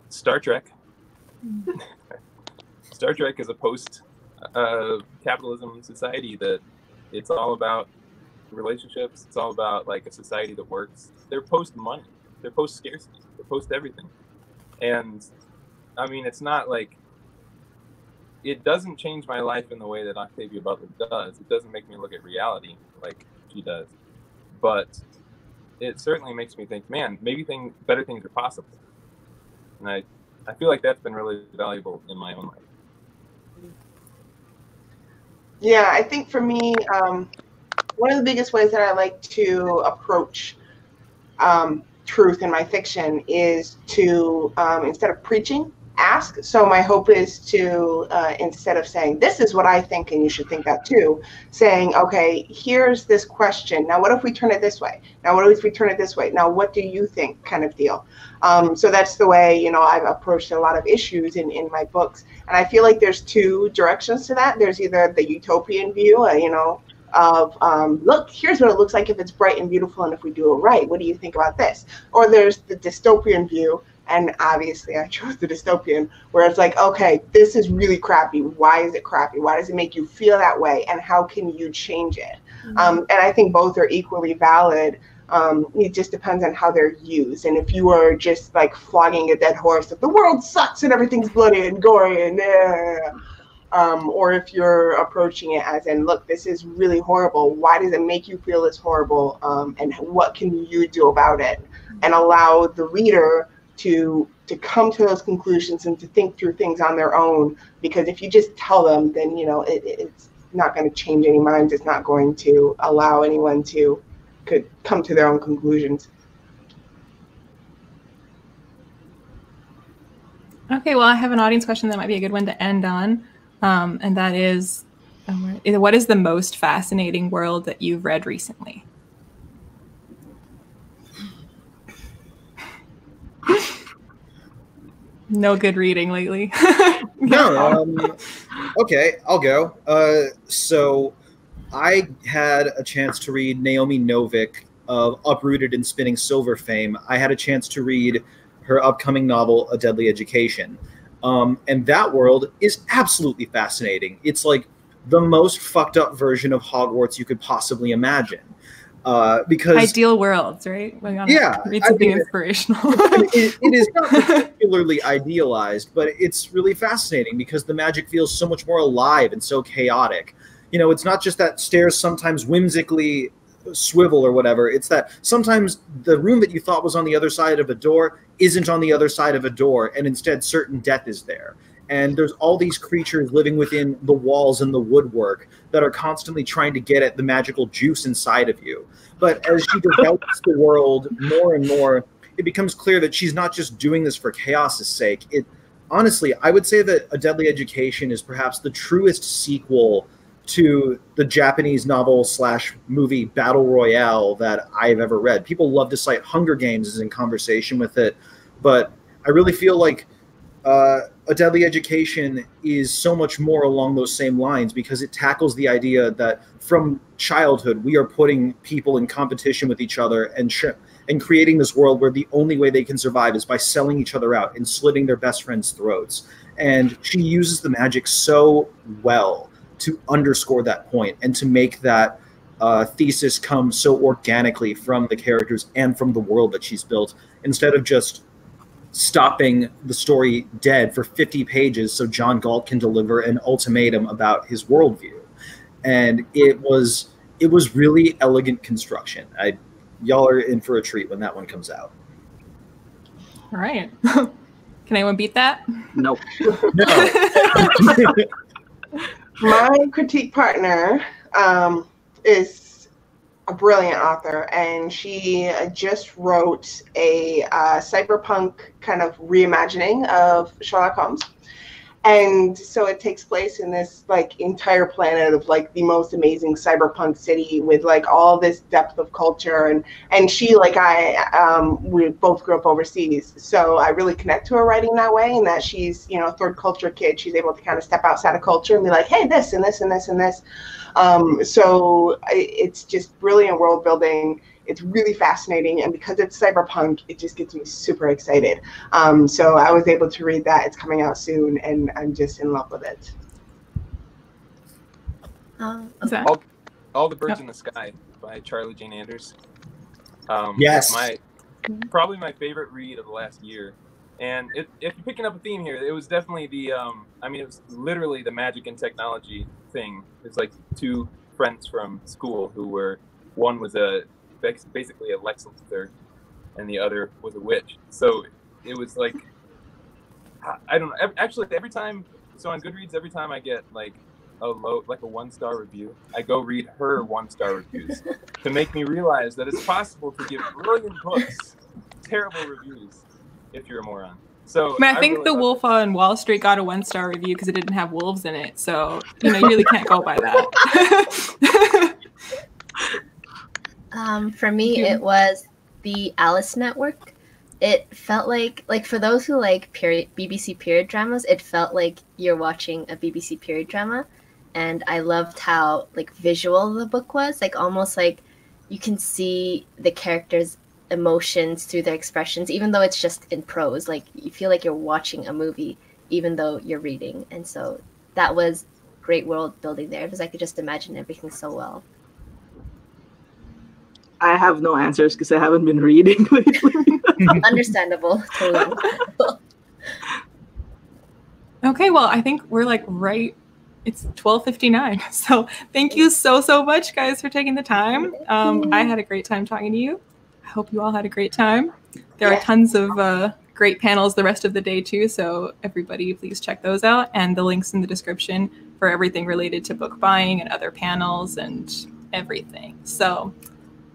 Star Trek. Star Trek is a post-capitalism society that it's all about relationships. It's all about like a society that works. They're post-money. They're post-scarcity. They're post-everything. And I mean, it's not like, it doesn't change my life in the way that Octavia Butler does. It doesn't make me look at reality like she does. But it certainly makes me think, man, maybe better things are possible. And I feel like that's been really valuable in my own life. Yeah, I think for me, one of the biggest ways that I like to approach truth in my fiction is to, instead of preaching, ask. So my hope is to, instead of saying, this is what I think and you should think that too, saying, okay, here's this question. Now, what if we turn it this way? Now, what if we turn it this way? Now, what do you think, kind of deal? So that's the way, I've approached a lot of issues in my books. And I feel like there's two directions to that. There's either the utopian view, of look, here's what it looks like if it's bright and beautiful and if we do it right. What do you think about this? Or there's the dystopian view. And obviously I chose the dystopian, where it's like, okay, this is really crappy. Why is it crappy? Why does it make you feel that way? And how can you change it? And I think both are equally valid. It just depends on how they're used. And if you are just like flogging a dead horse that the world sucks and everything's bloody and gory and or if you're approaching it as in, look, this is really horrible. Why does it make you feel this horrible? And what can you do about it? And allow the reader to come to those conclusions and to think through things on their own. Because if you just tell them, then it's not going to change any minds. It's not going to allow anyone to could come to their own conclusions. Okay, well, I have an audience question that might be a good one to end on, and that is, what is the most fascinating world that you've read recently? No good reading lately. No. Okay, I'll go. So I had a chance to read Naomi Novik of Uprooted and Spinning Silver fame. I had a chance to read her upcoming novel, A Deadly Education. And that world is absolutely fascinating. It's like the most fucked up version of Hogwarts you could possibly imagine. Because ideal worlds, right? Yeah, read something inspirational. It is not particularly idealized, but it's really fascinating because the magic feels so much more alive and so chaotic. It's not just that stairs sometimes whimsically swivel or whatever. It's that sometimes the room that you thought was on the other side of a door isn't on the other side of a door, and instead certain death is there. And there's all these creatures living within the walls and the woodwork that are constantly trying to get at the magical juice inside of you. But as she develops the world more and more, it becomes clear that she's not just doing this for chaos's sake. Honestly, I would say that A Deadly Education is perhaps the truest sequel to the Japanese novel / movie Battle Royale that I've ever read. People love to cite Hunger Games as in conversation with it, but I really feel like A Deadly Education is so much more along those same lines because it tackles the idea that from childhood we are putting people in competition with each other and creating this world where the only way they can survive is by selling each other out and slitting their best friends' throats. And she uses the magic so well to underscore that point and to make that thesis come so organically from the characters and from the world that she's built, instead of just stopping the story dead for 50 pages so John Galt can deliver an ultimatum about his worldview. And it was really elegant construction. Y'all are in for a treat when that one comes out. All right. Can anyone beat that? Nope. No. My critique partner is a brilliant author, and she just wrote a cyberpunk kind of reimagining of Sherlock Holmes. And so it takes place in this entire planet of the most amazing cyberpunk city with all this depth of culture. And she, like we both grew up overseas. So I really connect to her writing that way, and that she's, a third culture kid. She's able to kind of step outside of culture and be like, hey, this and this and this and this. So it's just brilliant world building. It's really fascinating, and because it's cyberpunk, it just gets me super excited. So I was able to read that. It's coming out soon, and I'm just in love with it. All the Birds in the Sky by Charlie Jane Anders. Yes. Probably my favorite read of the last year. And if you're picking up a theme here, it was definitely it was literally the magic and technology thing. It's like two friends from school one was basically a Lex Luthor, and the other was a witch. So it was I don't know. Actually, every time, so on Goodreads, every time I get a 1-star review, I go read her 1-star reviews to make me realize that it's possible to give brilliant books terrible reviews if you're a moron. So I think really The Wolf on Wall Street got a 1-star review because it didn't have wolves in it. So you really can't go by that. For me, it was the Alice Network. It felt like for those who like BBC period dramas, it felt like you're watching a BBC period drama. And I loved how visual the book was, almost you can see the characters' emotions through their expressions, even though it's just in prose. You feel like you're watching a movie, even though you're reading. And so that was great world building there, because I could just imagine everything so well. I have no answers because I haven't been reading lately. Understandable. Totally understandable. Okay, well, I think we're right. It's 12:59. So thank you so much, guys, for taking the time. I had a great time talking to you. I hope you all had a great time. There are tons of great panels the rest of the day too. So everybody please check those out, and the links in the description for everything related to book buying and other panels and everything. So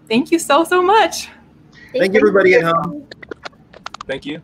thank you so much. Thank you, everybody at home. Thank you.